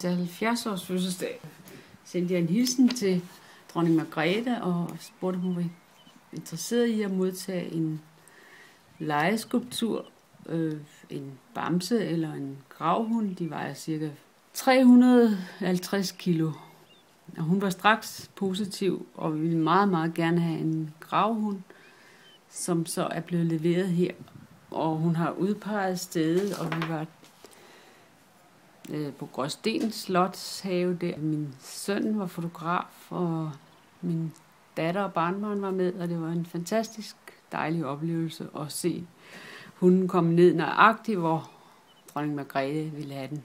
til 70 års fødselsdag sendte jeg en hilsen til dronning Margrethe og spurgte, om hun var interesseret i at modtage en lejeskulptur, en bamse eller en gravhund. De vejer cirka 350 kilo. Og hun var straks positiv og ville meget, meget gerne have en gravhund, som så er blevet leveret her. Og hun har udpeget stedet, og vi var på Gråsten Slotshave der. Min søn var fotograf, og min datter og barnbarn var med, og det var en fantastisk dejlig oplevelse at se hunden komme ned nøjagtigt, hvor dronning Margrethe ville have den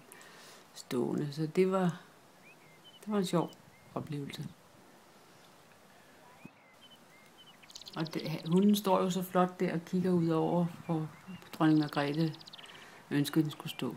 stående. Så det var en sjov oplevelse. Og hunden står jo så flot der og kigger ud over, hvor dronning Margrethe ønskede, den skulle stå.